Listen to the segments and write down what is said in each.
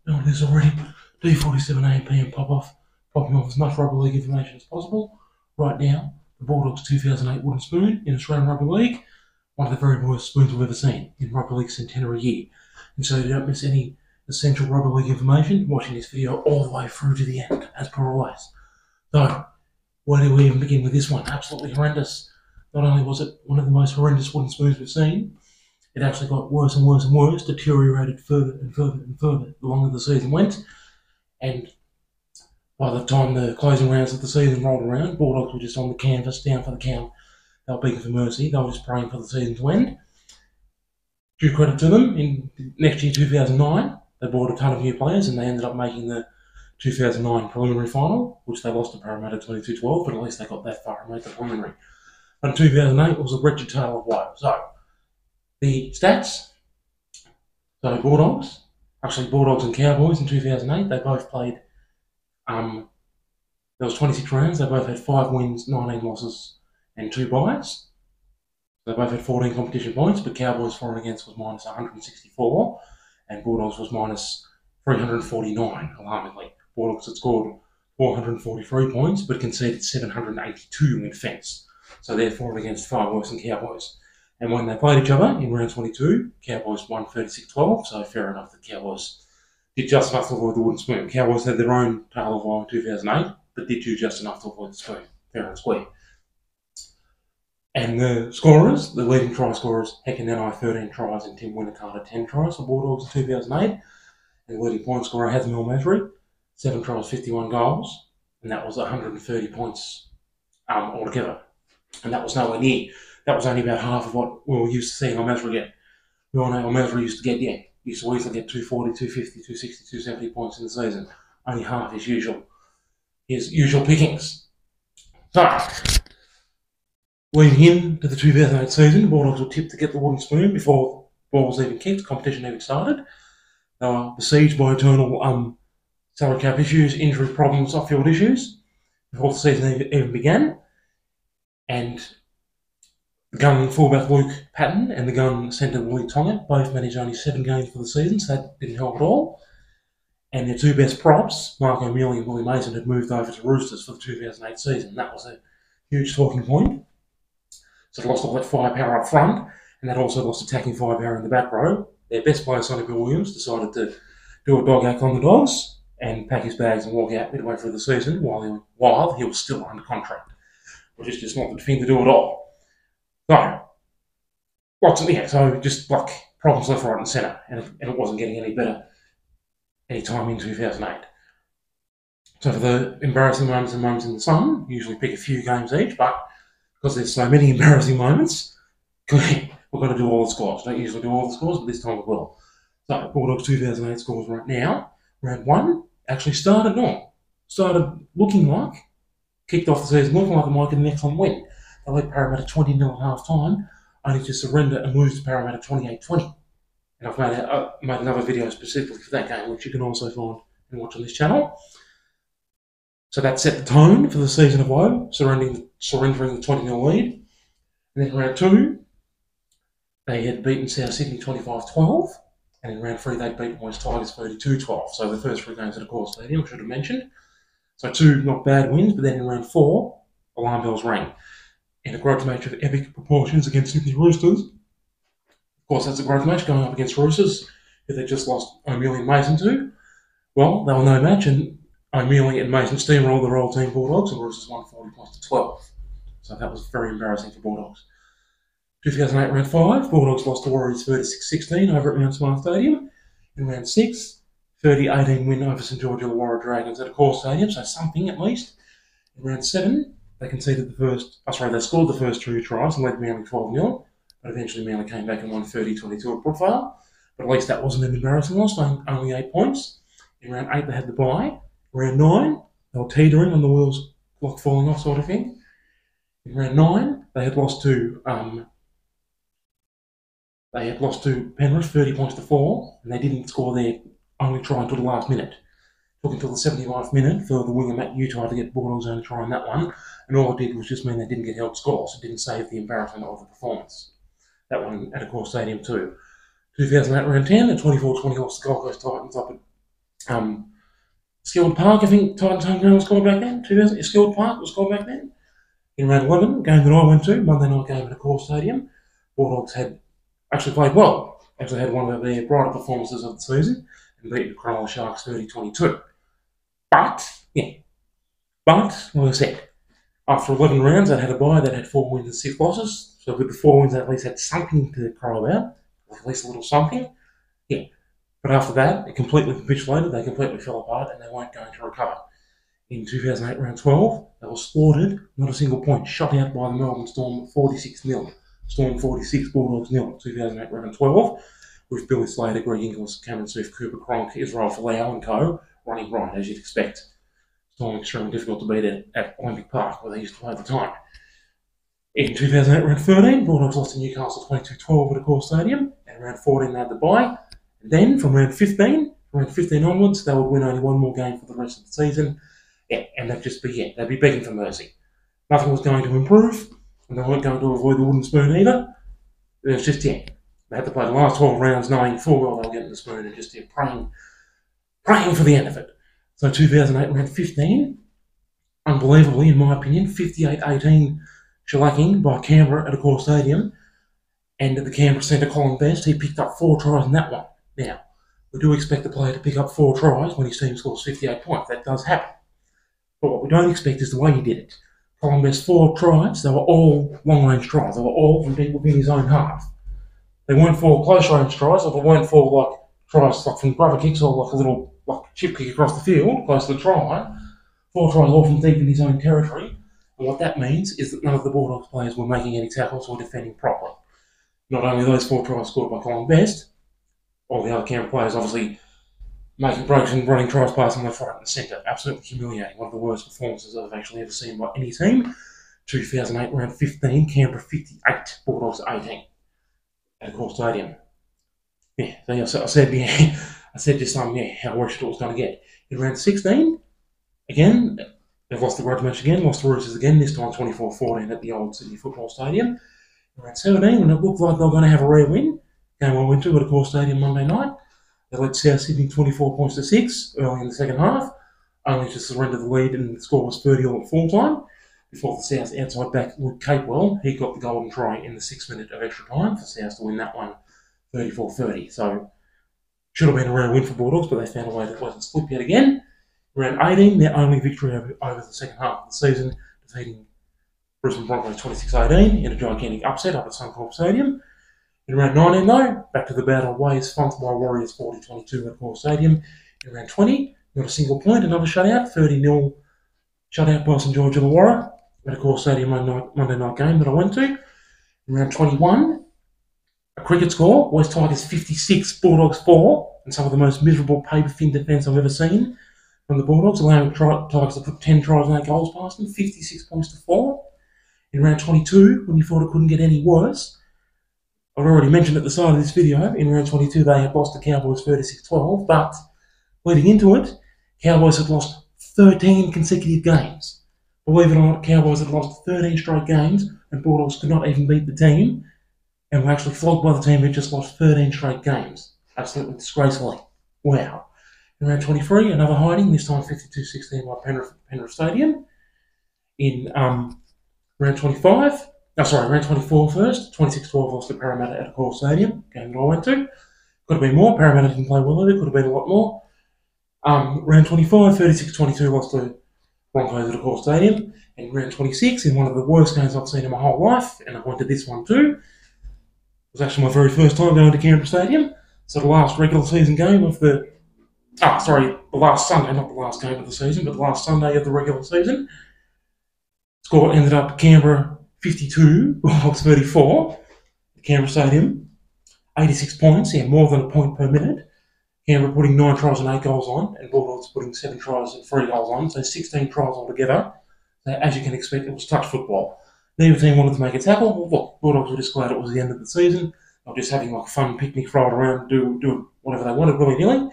No, it is already D47 AM PM popping off as much rugby league information as possible. Right now, the Bulldogs 2008 wooden spoon in Australian Rugby League, one of the very worst spoons we've ever seen in Rugby League centenary year. And so you don't miss any essential Rugby League information, watching this video all the way through to the end, as per always. So, where do we even begin with this one? Absolutely horrendous. Not only was it one of the most horrendous wooden spoons we've seen, it actually got worse and worse and worse, deteriorated further and further and further the longer the season went. And by the time the closing rounds of the season rolled around, Bulldogs were just on the canvas, down for the count. They were begging for mercy. They were just praying for the season to end. Due credit to them, in next year, 2009, they bought a ton of new players and they ended up making the 2009 preliminary final, which they lost to Parramatta 22-12, but at least they got that far and made the preliminary. And in 2008, it was a wretched tale of woe. So, the stats, so Bulldogs and Cowboys in 2008, they both played, there was 26 rounds, they both had 5 wins, 19 losses, and 2 byes. They both had 14 competition points, but Cowboys for and against was minus 164, and Bulldogs was minus 349, alarmingly. Bulldogs had scored 443 points, but conceded 782 in defence. So they're for and against far worse than Cowboys. And when they played each other in round 22, Cowboys won 36-12, so fair enough that Cowboys did just enough to avoid the wooden spoon. Cowboys had their own tale of woe in 2008, but did do just enough to avoid the spoon, fair and square. And the scorers, the leading try scorers, Heckenani 13 tries and Tim Winnicott 10 tries for Bulldogs in 2008. And the leading point scorer, Hazmel Masri, 7 tries, 51 goals, and that was 130 points altogether. And that was nowhere near. That was only about half of what we were used to seeing Masri get. We all know Masri used to get, used to easily get 240, 250, 260, 270 points in the season. Only half his usual pickings. So, leading into the 2008 season, Bulldogs were tipped to get the wooden spoon before the ball was even kicked, competition even started. They were besieged by eternal salary cap issues, injury problems, off-field issues before the season even began. And the gun fullback Luke Patten and the gun centre Willie Tonga both managed only 7 games for the season, so that didn't help at all. And their 2 best props, Mark O'Mealy and Willie Mason, had moved over to Roosters for the 2008 season. That was a huge talking point. So they lost all that firepower up front, and that also lost attacking firepower in the back row. Their best player, Sonny Bill Williams, decided to do a dog act on the Dogs and pack his bags and walk out midway through the season while he was still under contract, which is just not the thing to do at all. So just like problems left, right, and centre, and it wasn't getting any better any time in 2008. So for the embarrassing moments and moments in the sun, usually pick a few games each, but because there's so many embarrassing moments, we've got to do all the scores. Don't usually do all the scores, but this time we will. So Bulldogs 2008 scores right now. Round 1 actually started looking like, kicked off the season looking like they might get an excellent win. They led Parramatta 20-0 at half time, only to surrender and lose to Parramatta 28-20. And I've made another video specifically for that game, which you can also find and watch on this channel. So that set the tone for the season of woe, surrendering the 20-0 lead. And then round 2, they had beaten South Sydney 25-12, and in round 3 they'd beaten West Tigers 32-12. So the first 3 games at Accor Stadium, I should have mentioned. So 2 not bad wins, but then in round 4, alarm bells rang. In a grudge match of epic proportions against Sydney Roosters. Of course, that's a grudge match going up against Roosters, who they just lost O'Mealy and Mason to. Well, they were no match, and O'Mealy and Mason steamrolled the Royal Team Bulldogs, and Roosters won 40-12. So that was very embarrassing for Bulldogs. 2008 round 5, Bulldogs lost to Warriors 36-16 over at Mount Smart Stadium. In round 6, 30-18 win over St George Illawarra Dragons at Accor Stadium, so something at least. In round 7, they they scored the first 2 tries and led Manly 12-0, but eventually Manly came back and won 30-22 at Brookvale. But at least that wasn't an embarrassing loss, only 8 points. In round 8, they had the bye. Round 9, they were teetering on the wheels, clock falling off sort of thing. In round 9, they had lost to Penrith 30-4, and they didn't score their only try until the last minute. It took until the 79th minute for the winger Matt Utah to get Bulldogs only try on that one, and all it did was just mean they didn't get held scores. It didn't save the embarrassment of the performance. That one at Accor Stadium too. 2008 round 10, the 24-20 lost the Gold Coast Titans up at Skilled Park, I think Tonga was called back then. 2000, Skilled Park was called back then. In round 11, game that I went to, Monday night game at a core stadium, Bulldogs had actually played well. Actually had one of their brighter performances of the season and beat the Cronulla Sharks 30-22. But, like I said, after 11 rounds, they had a bye, they had 4 wins and 6 losses. So with the 4 wins, they at least had something to cry about, at least a little something. But after that, it completely capitulated, they completely fell apart, and they weren't going to recover. In 2008, round 12, they were slaughtered, not a single point, shut out by the Melbourne Storm 46-0. Storm 46, Bulldogs 0, 2008, round 12, with Billy Slater, Greg Inglis, Cameron Smith, Cooper Cronk, Israel Folau and co. running right, as you'd expect. Storm extremely difficult to beat at Olympic Park, where they used to play at the time. In 2008, round 13, Bulldogs lost to Newcastle 22-12 at a core stadium, and round 14 they had the bye. And then, from round 15 onwards, they would win only one more game for the rest of the season. And they'd be begging for mercy. Nothing was going to improve, and they weren't going to avoid the wooden spoon either. It was just, they had to play the last 12 rounds knowing full well they were getting the spoon and just praying for the end of it. So 2008, round 15, unbelievably, in my opinion, 58-18 shellacking by Canberra at a core stadium. And the Canberra centre, Colin Best, he picked up 4 tries in that one. Now, we do expect the player to pick up 4 tries when his team scores 58 points. That does happen. But what we don't expect is the way he did it. Colin Best 4 tries, they were all long-range tries. They were all from deep within his own half. They weren't 4 close-range tries, or they weren't 4 tries from brother kicks or a little chip kick across the field, close to the try. 4 tries all from deep in his own territory. And what that means is that none of the Bulldogs players were making any tackles or defending properly. Not only those 4 tries scored by Colin Best, all the other Canberra players obviously making breaks and running tries past left, right and centre. Absolutely humiliating. One of the worst performances I've actually ever seen by any team. 2008, round 15, Canberra 58, Bulldogs 18 at a core stadium. I said just how worse it was going to get. In round 16, again, they've lost the grudge match again, lost the Roosters again, this time 24-14 at the old Sydney Football Stadium. In round 17, when it looked like they were going to have a rare win, game I went to at a core stadium Monday night, they led South Sydney 24 points to 6 early in the second half, only to surrender the lead, and the score was 30-all at full time. Before the South outside back Luke Capewell, he got the golden try in the 6th minute of extra time for South to win that one 34-30. So, should have been a rare win for Bulldogs, but they found a way that wasn't slipped yet again. Round 18, their only victory over the second half of the season, defeating Brisbane Broncos 26-18 in a gigantic upset up at Suncorp Stadium. In round 19, though, back to the battle ways, funked by Warriors 40-22 at Core Stadium. In round 20, not a single point, another shutout, 30-0 shutout by St George Illawarra at a Core Stadium Monday night game that I went to. In round 21, a cricket score, West Tigers 56, Bulldogs 4, and some of the most miserable paper-thin defence I've ever seen from the Bulldogs, allowing Tigers to put 10 tries and 8 goals past them, 56 points to 4. In round 22, when you thought it couldn't get any worse, I've already mentioned at the start of this video, in round 22 they had lost the Cowboys 36-12, but leading into it, Cowboys had lost 13 consecutive games. Believe it or not, Cowboys had lost 13 straight games, and Bulldogs could not even beat the team, and were actually flogged by the team who just lost 13 straight games. Absolutely disgracefully. Wow. In round 23, another hiding, this time 52-16 by Penrith Stadium. In round 24 first, 26-12 lost to Parramatta at a Core Stadium, game that I went to. Could have been more, Parramatta didn't play well either, could have been a lot more. Round 25, 36-22 lost to Broncos at a Core Stadium. And round 26, in one of the worst games I've seen in my whole life, and I went to this one too, it was actually my very first time going to Canberra Stadium. So the last regular season game of the last Sunday, not the last game of the season, but the last Sunday of the regular season. Score ended up Canberra 52, Bulldogs 34, at Canberra Stadium. 86 points, more than a point per minute. Canberra putting 9 tries and 8 goals on, and Bulldogs putting 7 tries and 3 goals on, so 16 tries altogether. So as you can expect, it was touch football. Neither team wanted to make a tackle. Well, look, Bulldogs were just glad it was the end of the season. They were just having a fun picnic, throw it around, do whatever they wanted, willy-nilly.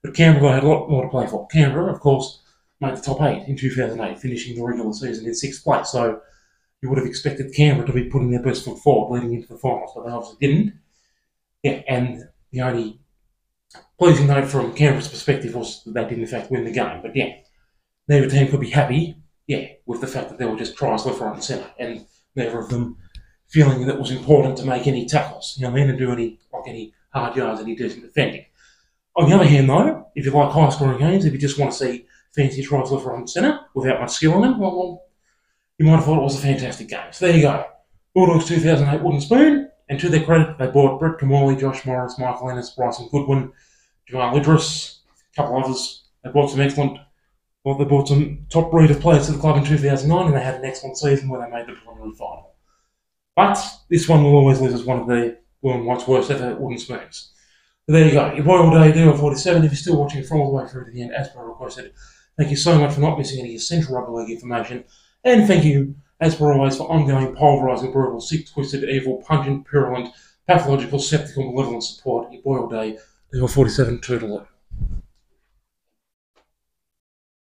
But Canberra had a lot more to play for. Canberra, of course, made the top 8 in 2008, finishing the regular season in 6th place. So you would have expected Canberra to be putting their best foot forward leading into the finals, but they obviously didn't. And the only Pleasing note from Canberra's perspective was that they did in fact win the game. But yeah, neither team could be happy, with the fact that there were just tries left, right and centre, and neither of them feeling that it was important to make any tackles, and do any hard yards, any decent defending. On the other hand, though, if you like high-scoring games, if you just want to see fancy tries left, right and centre without much skill in them, well, you might have thought it was a fantastic game. So there you go. Bulldogs 2008 wooden spoon, and to their credit, they bought Brett Kamali, Josh Morris, Michael Ennis, Bryson Goodwin, Jamal Idris, a couple others. They bought some top breed of players to the club in 2009, and they had an excellent season where they made the preliminary final. But this one will always live as one of the Blue and White's worst ever wooden spoons. So there you go. Your boy all day, DL47. If you're still watching from all the way through to the end, as per requested, thank you so much for not missing any essential rugby league information. And thank you, as per always, for ongoing pulverising, brutal, sick, twisted, evil, pungent, purulent, pathological, sceptical, malevolent support. Your boy all day, DL47, toodaloo.